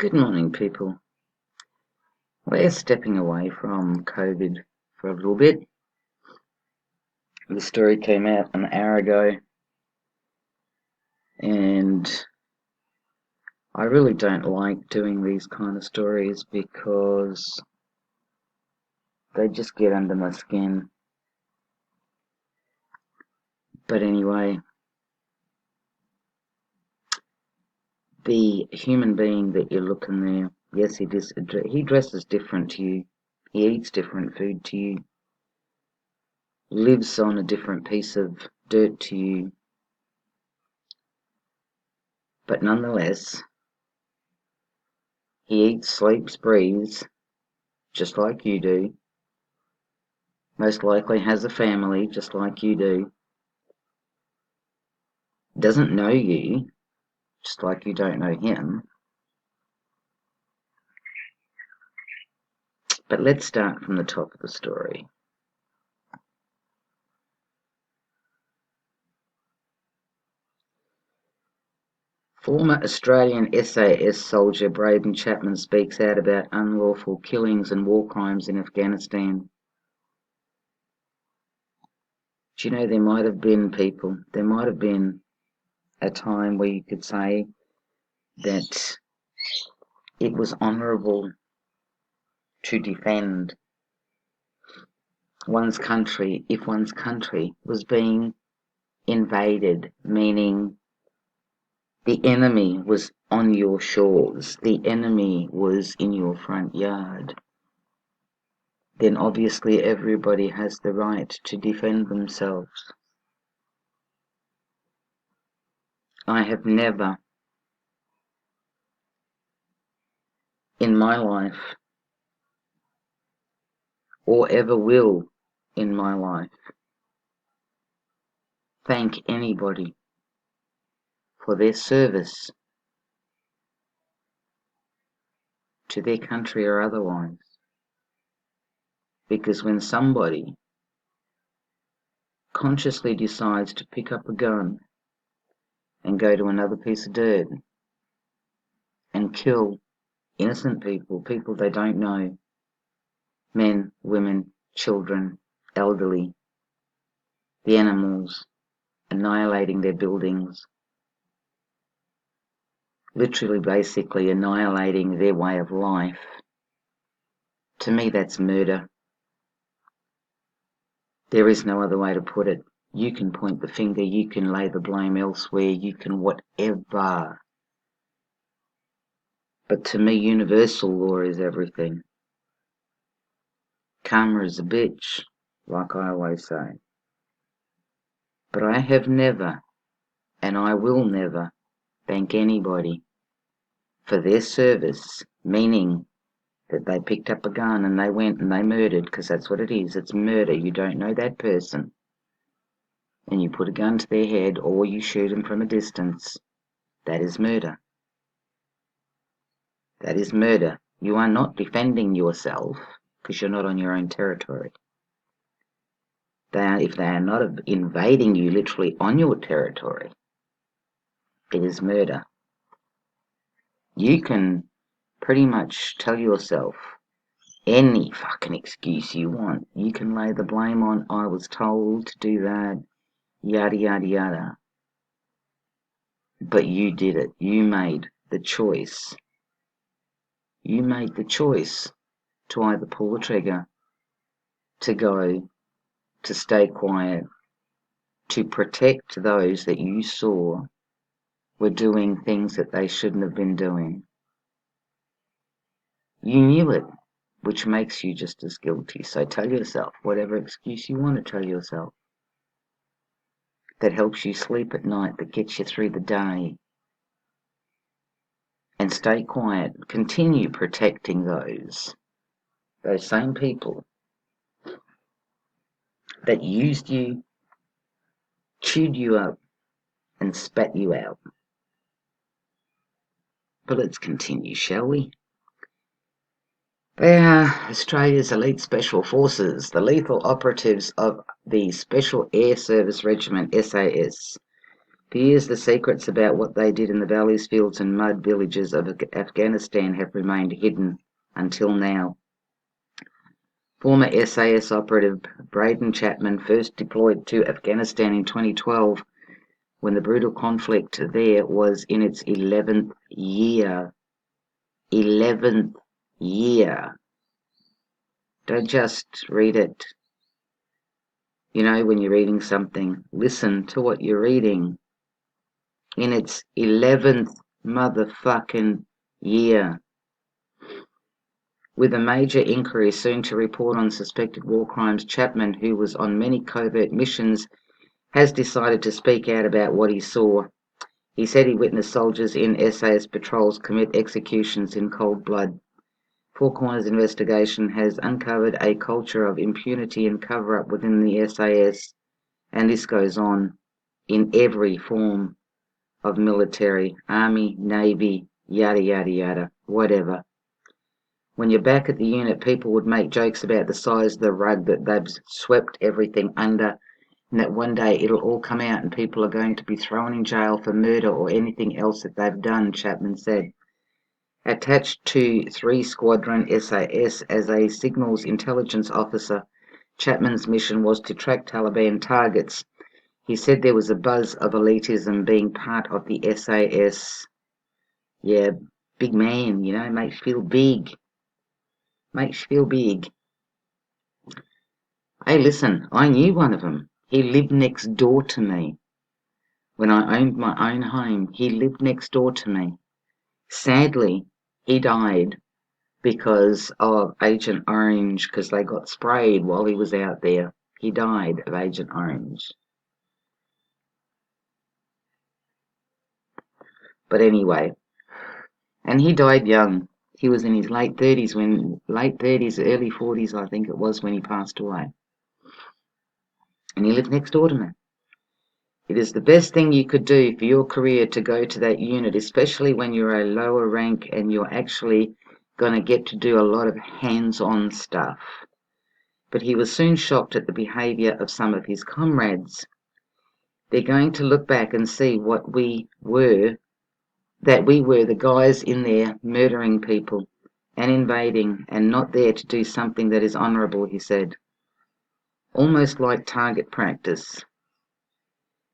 Good morning, people. We're stepping away from COVID for a little bit. The story came out an hour ago, and I really don't like doing these kind of stories because they just get under my skin. But anyway, the human being that you're looking there, yes, he dresses different to you, he eats different food to you, lives on a different piece of dirt to you, but nonetheless, he eats, sleeps, breathes, just like you do, most likely has a family, just like you do, doesn't know you, just like you don't know him. But let's start from the top of the story. Former Australian S.A.S. soldier Braden Chapman speaks out about unlawful killings and war crimes in Afghanistan. Do you know, there might have been a time where you could say that it was honourable to defend one's country if one's country was being invaded, meaning the enemy was on your shores, the enemy was in your front yard. Then obviously everybody has the right to defend themselves. I have never in my life, or ever will in my life, thank anybody for their service to their country or otherwise. Because when somebody consciously decides to pick up a gun and go to another piece of dirt and kill innocent people, people they don't know, men, women, children, elderly, the animals, annihilating their buildings, literally basically annihilating their way of life. To me, that's murder. There is no other way to put it. You can point the finger, you can lay the blame elsewhere, you can whatever. But to me, universal law is everything. Karma is a bitch, like I always say. But I have never, and I will never, thank anybody for their service, meaning that they picked up a gun and they went and they murdered, because that's what it is. It's murder. You don't know that person, and you put a gun to their head or you shoot them from a distance. That is murder. That is murder. You are not defending yourself because you're not on your own territory. If they are not invading you literally on your territory, it is murder. You can pretty much tell yourself any fucking excuse you want. You can lay the blame on, I was told to do that, yada yada yada. But you did it. You made the choice. You made the choice to either pull the trigger, to go, to stay quiet, to protect those that you saw were doing things that they shouldn't have been doing. You knew it, which makes you just as guilty. So tell yourself whatever excuse you want to tell yourself that helps you sleep at night, that gets you through the day. And stay quiet. Continue protecting those same people that used you, chewed you up, and spat you out. But let's continue, shall we? They are Australia's elite special forces, the lethal operatives of the Special Air Service Regiment, S.A.S., For years, the secrets about what they did in the valleys, fields and mud villages of Afghanistan have remained hidden until now. Former S.A.S. operative Braden Chapman first deployed to Afghanistan in 2012 when the brutal conflict there was in its 11th year. 11th year. Don't just read it. You know, when you're reading something, listen to what you're reading. In its 11th motherfucking year. With a major inquiry soon to report on suspected war crimes, Chapman, who was on many covert missions, has decided to speak out about what he saw. He said he witnessed soldiers in S.A.S. patrols commit executions in cold blood. Four Corners investigation has uncovered a culture of impunity and cover-up within the S.A.S., and this goes on in every form of military, army, navy, yada yada yada, whatever. When you're back at the unit, people would make jokes about the size of the rug that they've swept everything under, and that one day it'll all come out and people are going to be thrown in jail for murder or anything else that they've done, Chapman said. Attached to 3 Squadron S.A.S. as a signals intelligence officer, Chapman's mission was to track Taliban targets. He said there was a buzz of elitism being part of the S.A.S. Yeah, big man, you know, makes you feel big. Makes you feel big. Hey, listen, I knew one of them. He lived next door to me. When I owned my own home, he lived next door to me. Sadly, he died because of Agent Orange, because they got sprayed while he was out there. He died of Agent Orange. But anyway, and he died young. He was in his late 30s, early 40s, I think it was, when he passed away. And he lived next door to me. It is the best thing you could do for your career to go to that unit, especially when you're a lower rank and you're actually going to get to do a lot of hands-on stuff. But he was soon shocked at the behavior of some of his comrades. They're going to look back and see what we were, that we were the guys in there murdering people and invading and not there to do something that is honourable, he said. Almost like target practice.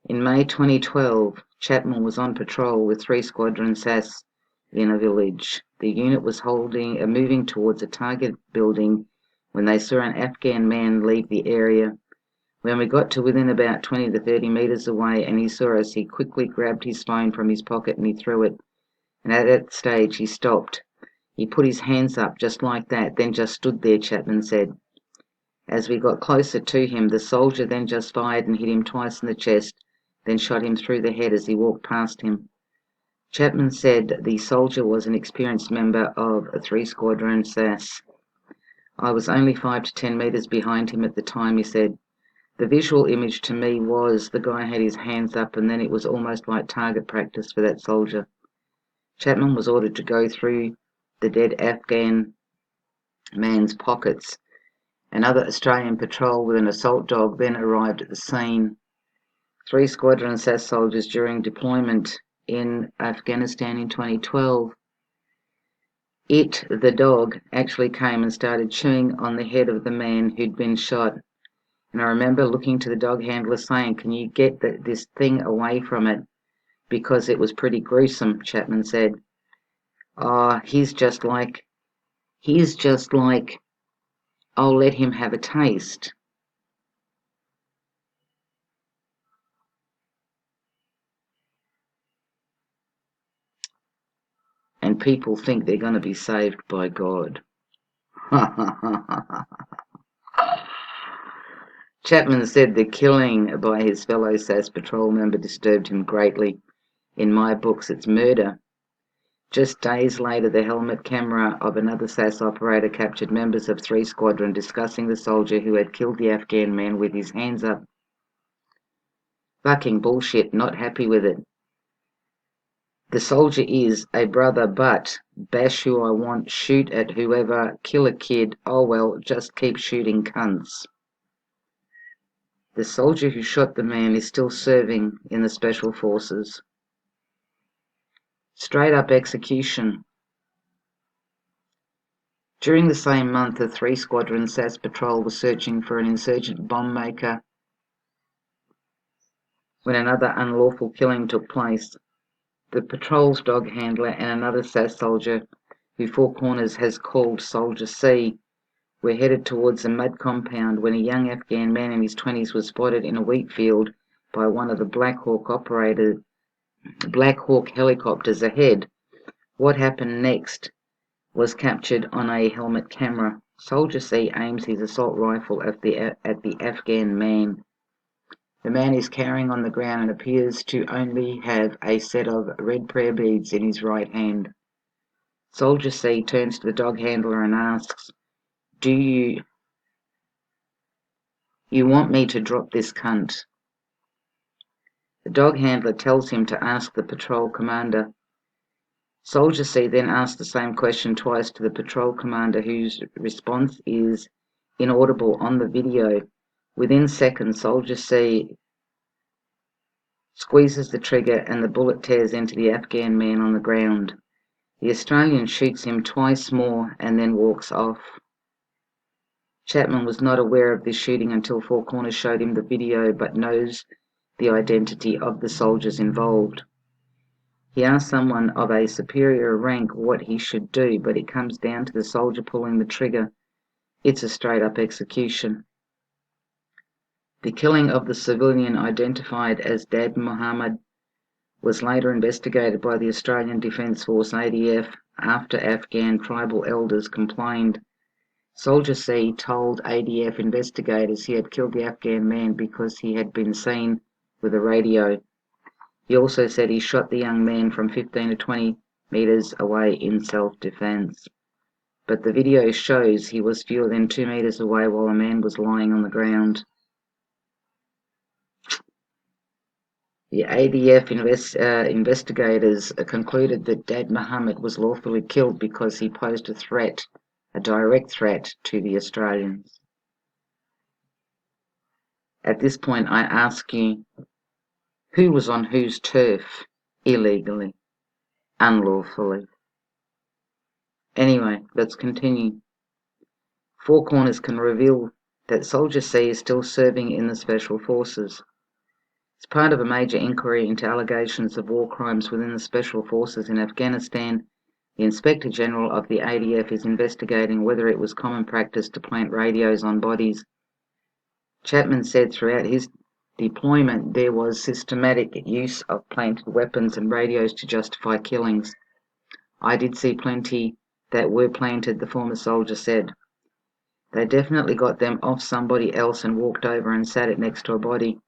In May 2012, Chapman was on patrol with 3 Squadron S.A.S. in a village. The unit was moving towards a target building when they saw an Afghan man leave the area. When we got to within about 20 to 30 meters away and he saw us, he quickly grabbed his phone from his pocket and he threw it. And at that stage, he stopped. He put his hands up just like that, then just stood there, Chapman said. As we got closer to him, the soldier then just fired and hit him twice in the chest, then shot him through the head as he walked past him. Chapman said the soldier was an experienced member of 3 Squadron S.A.S. I was only 5 to 10 meters behind him at the time, he said. The visual image to me was the guy had his hands up and then it was almost like target practice for that soldier. Chapman was ordered to go through the dead Afghan man's pockets. Another Australian patrol with an assault dog then arrived at the scene. 3 Squadron S.A.S. soldiers during deployment in Afghanistan in 2012. The dog, actually came and started chewing on the head of the man who'd been shot. And I remember looking to the dog handler saying, "Can you get this thing away from it?" Because it was pretty gruesome, Chapman said. He's just like, I'll let him have a taste. And people think they're going to be saved by God. Chapman said the killing by his fellow S.A.S. patrol member disturbed him greatly. In my books, it's murder. Just days later, the helmet camera of another S.A.S. operator captured members of 3 Squadron discussing the soldier who had killed the Afghan man with his hands up. Fucking bullshit, not happy with it. The soldier is a brother, but bash who I want, shoot at whoever, kill a kid, oh well, just keep shooting cunts. The soldier who shot the man is still serving in the Special Forces. Straight up execution. During the same month, a 3-squadron S.A.S patrol was searching for an insurgent bomb maker when another unlawful killing took place. The patrol's dog handler and another S.A.S soldier, who Four Corners has called Soldier C, were headed towards a mud compound when a young Afghan man in his 20s was spotted in a wheat field by one of the Black Hawk helicopters ahead. What happened next was captured on a helmet camera. Soldier C aims his assault rifle at the Afghan man. The man is carrying on the ground and appears to only have a set of red prayer beads in his right hand. Soldier C turns to the dog handler and asks, "Do you want me to drop this cunt?" The dog handler tells him to ask the patrol commander. Soldier C then asks the same question twice to the patrol commander, whose response is inaudible on the video. Within seconds, Soldier C squeezes the trigger and the bullet tears into the Afghan man on the ground. The Australian shoots him twice more and then walks off. Chapman was not aware of this shooting until Four Corners showed him the video, but knows the identity of the soldiers involved. He asked someone of a superior rank what he should do, but it comes down to the soldier pulling the trigger. It's a straight-up execution. The killing of the civilian identified as Dad Mohammed was later investigated by the Australian Defence Force ADF after Afghan tribal elders complained. Soldier C told ADF investigators he had killed the Afghan man because he had been seen with a radio. He also said he shot the young man from 15 to 20 meters away in self-defense. But the video shows he was fewer than 2 meters away while a man was lying on the ground. The ADF investigators concluded that Dad Mohammed was lawfully killed because he posed a direct threat to the Australians. At this point, I ask you, who was on whose turf illegally, unlawfully? Anyway, let's continue. Four Corners can reveal that Soldier C is still serving in the Special Forces. As part of a major inquiry into allegations of war crimes within the Special Forces in Afghanistan, the Inspector General of the ADF is investigating whether it was common practice to plant radios on bodies. Chapman said throughout his deployment there was systematic use of planted weapons and radios to justify killings. "I did see plenty that were planted," the former soldier said. "They definitely got them off somebody else and walked over and sat it next to a body."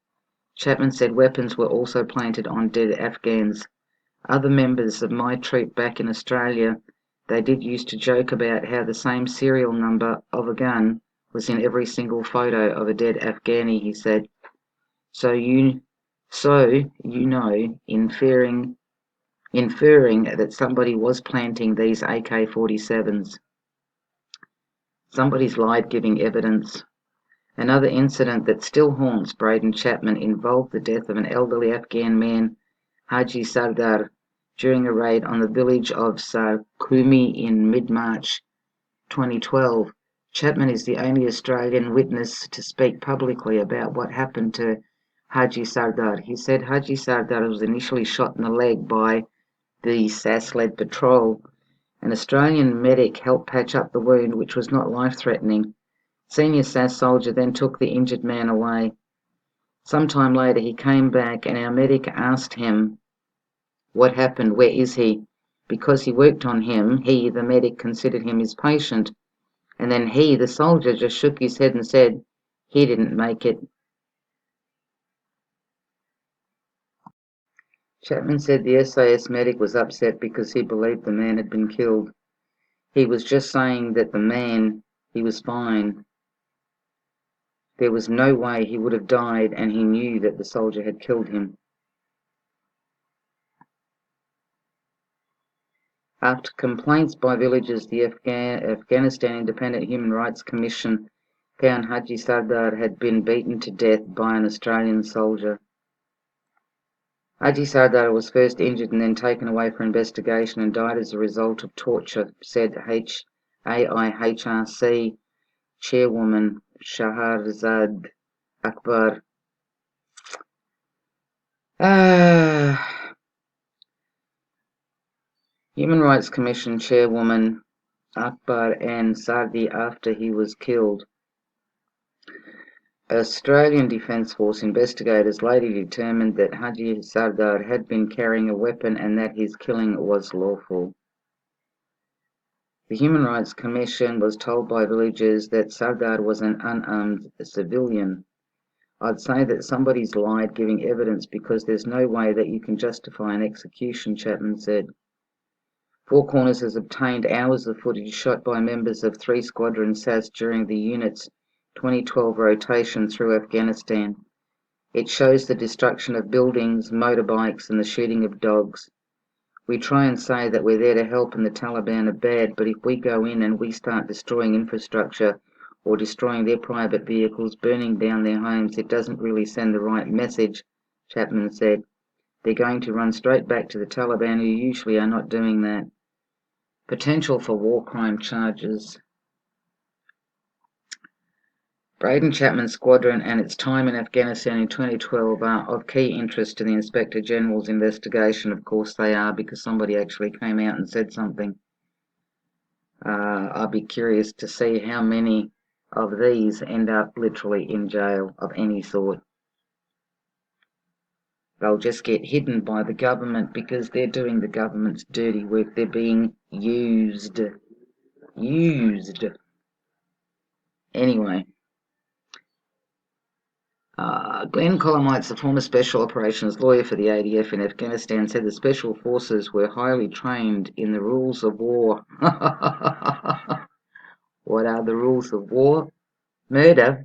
Chapman said weapons were also planted on dead Afghans. "Other members of my troop back in Australia, they did used to joke about how the same serial number of a gun was in every single photo of a dead Afghani," he said. So you know, inferring that somebody was planting these AK-47s. Somebody's lied giving evidence. Another incident that still haunts Braden Chapman involved the death of an elderly Afghan man, Haji Sardar, during a raid on the village of Sarkumi in mid-March 2012. Chapman is the only Australian witness to speak publicly about what happened to Haji Sardar. He said Haji Sardar was initially shot in the leg by the S.A.S-led patrol. An Australian medic helped patch up the wound, which was not life-threatening. Senior S.A.S soldier then took the injured man away. Sometime later he came back and our medic asked him what happened, where is he? Because he worked on him, he, the medic, considered him his patient. And then he, the soldier, just shook his head and said he didn't make it. Chapman said the S.A.S medic was upset because he believed the man had been killed. He was just saying that he was fine. There was no way he would have died, and he knew that the soldier had killed him. After complaints by villagers, the Afghanistan Independent Human Rights Commission found Haji Sardar had been beaten to death by an Australian soldier. Haji Sardar was first injured and then taken away for investigation and died as a result of torture, said AIHRC chairwoman Shahrazad Akbar. Human Rights Commission chairwoman Akbar and Sardi after he was killed. Australian Defence Force investigators later determined that Haji Sardar had been carrying a weapon and that his killing was lawful. The Human Rights Commission was told by villagers that Sardar was an unarmed civilian. I'd say that somebody's lied giving evidence because there's no way that you can justify an execution, Chapman said. Four Corners has obtained hours of footage shot by members of 3 Squadron S.A.S during the unit's 2012 rotation through Afghanistan. It shows the destruction of buildings, motorbikes, and the shooting of dogs. We try and say that we're there to help and the Taliban are bad, but if we go in and we start destroying infrastructure or destroying their private vehicles, burning down their homes, it doesn't really send the right message, Chapman said. They're going to run straight back to the Taliban, who usually are not doing that. Potential for war crime charges. Braden Chapman's squadron and its time in Afghanistan in 2012 are of key interest to the Inspector General's investigation. Of course they are, because somebody actually came out and said something. I'll be curious to see how many of these end up literally in jail of any sort. They'll just get hidden by the government because they're doing the government's dirty work. They're being used. Anyway. Glenn Colomite's a former special operations lawyer for the ADF in Afghanistan, said the special forces were highly trained in the rules of war. What are the rules of war? Murder.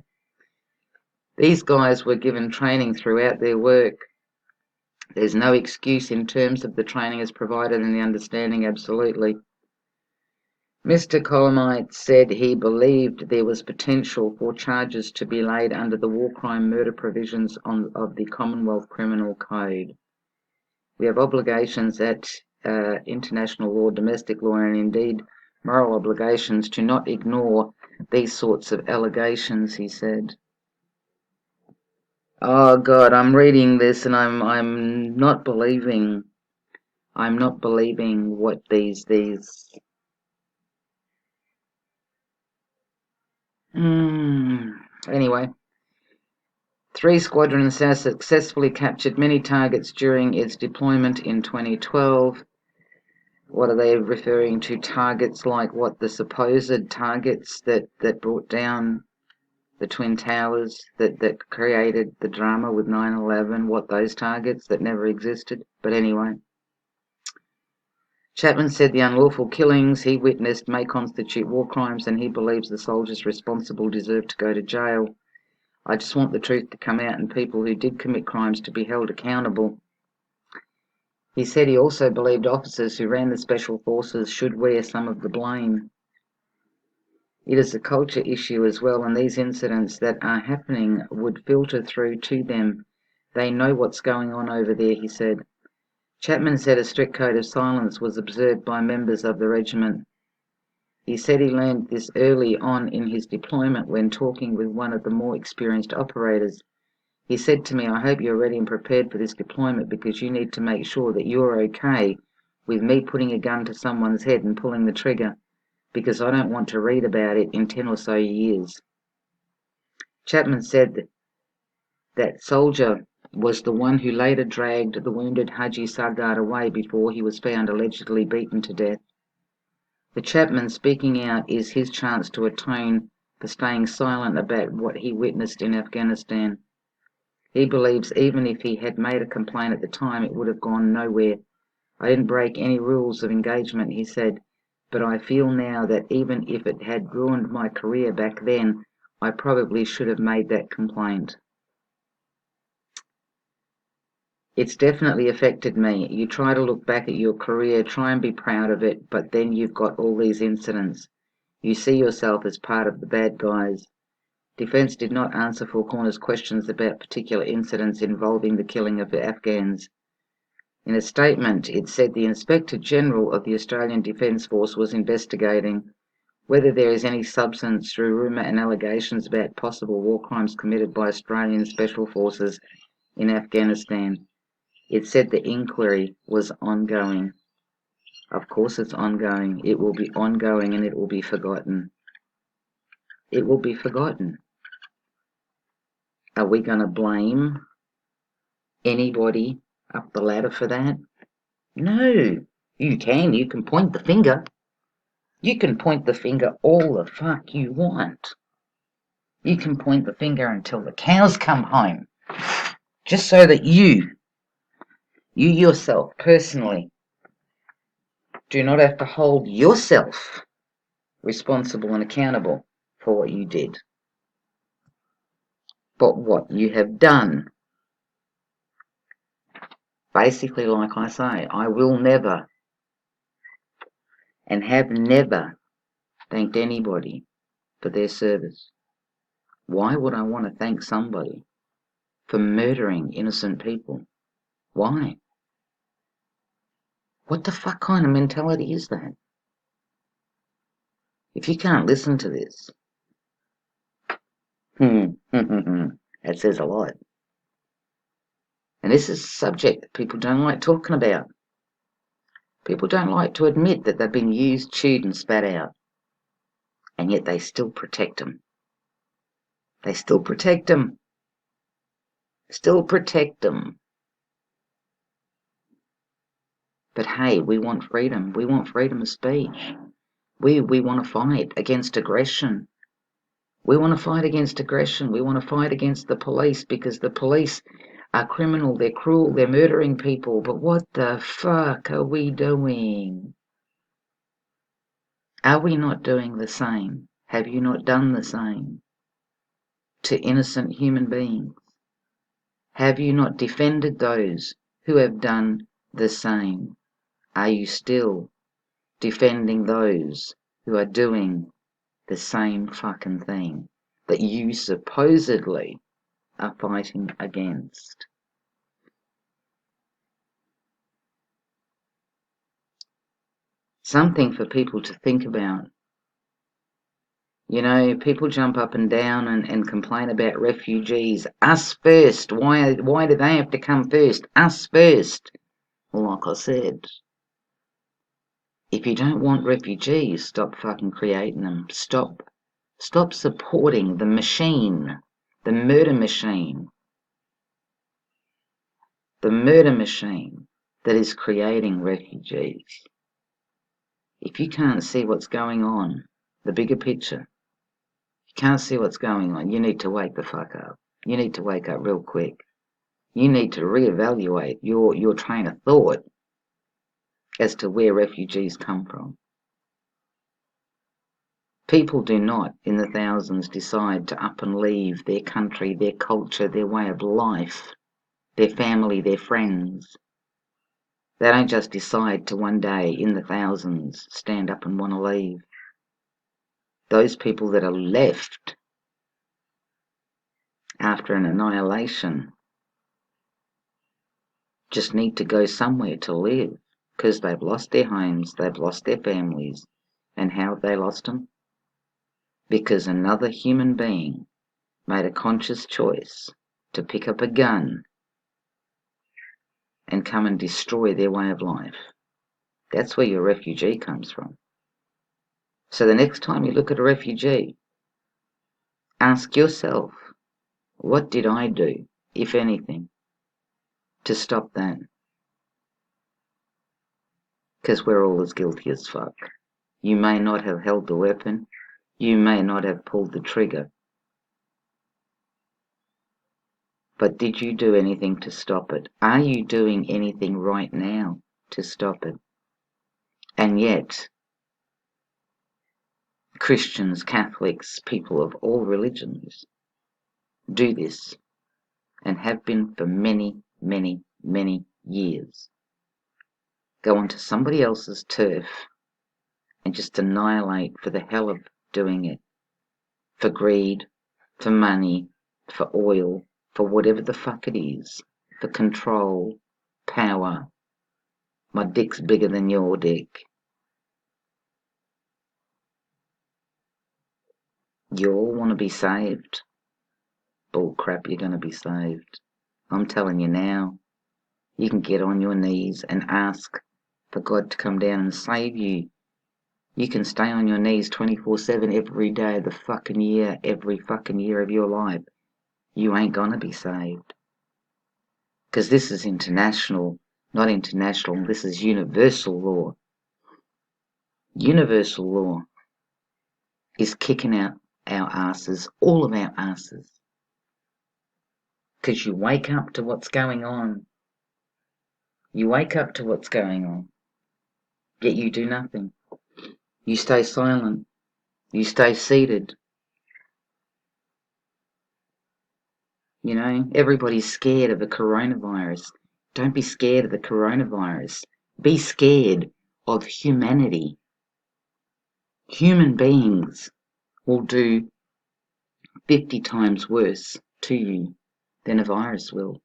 These guys were given training throughout their work. There's no excuse in terms of the training as provided and the understanding, absolutely. Mr. Colomite said he believed there was potential for charges to be laid under the war crime murder provisions of the Commonwealth Criminal Code. We have obligations at international law, domestic law, and indeed moral obligations to not ignore these sorts of allegations, he said. Oh God, I'm reading this and I'm not believing what these Anyway, 3 Squadron S.A.S successfully captured many targets during its deployment in 2012. What are they referring to? Targets like what? The supposed targets that brought down the Twin Towers, that created the drama with 9/11, what those targets that never existed? But anyway. Chapman said the unlawful killings he witnessed may constitute war crimes and he believes the soldiers responsible deserve to go to jail. I just want the truth to come out and people who did commit crimes to be held accountable. He said he also believed officers who ran the special forces should wear some of the blame. It is a culture issue as well, and these incidents that are happening would filter through to them. They know what's going on over there, he said. Chapman said a strict code of silence was observed by members of the regiment. He said he learned this early on in his deployment when talking with one of the more experienced operators. He said to me, I hope you're ready and prepared for this deployment because you need to make sure that you're okay with me putting a gun to someone's head and pulling the trigger, because I don't want to read about it in 10 or so years. Chapman said that soldier was the one who later dragged the wounded Haji Sardar away before he was found allegedly beaten to death. The Chapman speaking out is his chance to atone for staying silent about what he witnessed in Afghanistan. He believes even if he had made a complaint at the time, it would have gone nowhere. I didn't break any rules of engagement, he said, but I feel now that even if it had ruined my career back then, I probably should have made that complaint. It's definitely affected me. You try to look back at your career, try and be proud of it, but then you've got all these incidents. You see yourself as part of the bad guys. Defence did not answer Four Corners questions about particular incidents involving the killing of the Afghans. In a statement, it said the Inspector General of the Australian Defence Force was investigating whether there is any substance through rumour and allegations about possible war crimes committed by Australian Special Forces in Afghanistan. It said the inquiry was ongoing. Of course it's ongoing. It will be ongoing and it will be forgotten. It will be forgotten. Are we going to blame anybody up the ladder for that? No. You can point the finger. You can point the finger all the fuck you want. You can point the finger until the cows come home. Just so that you yourself, personally, do not have to hold yourself responsible and accountable for what you did. But what you have done. Basically, like I say, I will never and have never thanked anybody for their service. Why would I want to thank somebody for murdering innocent people? Why? What the fuck kind of mentality is that? If you can't listen to this, that says a lot. And this is a subject that people don't like talking about. People don't like to admit that they've been used, chewed and spat out. And yet they still protect them. They still protect them. Still protect them. But hey, we want freedom. We want freedom of speech. We want to fight against aggression. We want to fight against aggression. We want to fight against the police because the police are criminal. They're cruel. They're murdering people. But what the fuck are we doing? Are we not doing the same? Have you not done the same to innocent human beings? Have you not defended those who have done the same? Are you still defending those who are doing the same fucking thing that you supposedly are fighting against? Something for people to think about. You know, people jump up and down and complain about refugees. Us first. Why do they have to come first? Us first. Well, like I said, if you don't want refugees, stop fucking creating them. Stop supporting the machine, the murder machine. The murder machine that is creating refugees. If you can't see what's going on, the bigger picture, you can't see what's going on, you need to wake the fuck up. You need to wake up real quick. You need to reevaluate your train of thought as to where refugees come from. People do not, in the thousands, decide to up and leave their country, their culture, their way of life, their family, their friends. They don't just decide to one day, in the thousands, stand up and want to leave. Those people that are left after an annihilation just need to go somewhere to live because they've lost their homes, they've lost their families. And how have they lost them? Because another human being made a conscious choice to pick up a gun and come and destroy their way of life. That's where your refugee comes from. So the next time you look at a refugee, ask yourself, what did I do, if anything, to stop that? Because we're all as guilty as fuck. You may not have held the weapon, you may not have pulled the trigger, but did you do anything to stop it? Are you doing anything right now to stop it? And yet, Christians, Catholics, people of all religions do this and have been for many, many, many years. Go onto somebody else's turf and just annihilate for the hell of doing it. For greed, for money, for oil, for whatever the fuck it is, for control, power. My dick's bigger than your dick. You all want to be saved. Bull crap, you're going to be saved. I'm telling you now, you can get on your knees and ask for God to come down and save you. You can stay on your knees 24/7 every day of the fucking year, every fucking year of your life. You ain't gonna be saved. Because this is international, not international, this is universal law. Universal law is kicking out our asses, all of our asses. Because you wake up to what's going on. You wake up to what's going on. Yet you do nothing. You stay silent. You stay seated. You know, everybody's scared of the coronavirus. Don't be scared of the coronavirus. Be scared of humanity. Human beings will do 50 times worse to you than a virus will.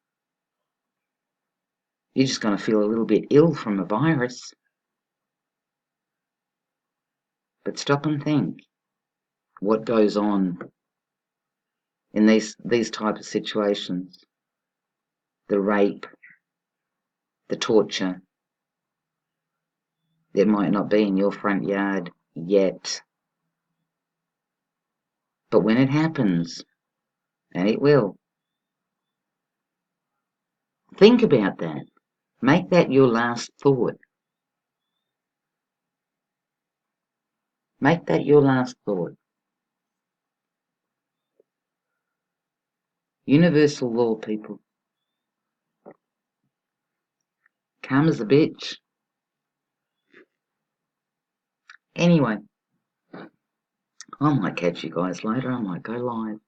You're just going to feel a little bit ill from a virus. But stop and think what goes on in these type of situations. The rape, the torture. It might not be in your front yard yet. But when it happens, and it will, think about that. Make that your last thought. Make that your last thought. Universal law, people. Calm as a bitch. Anyway, I might catch you guys later. I might go live.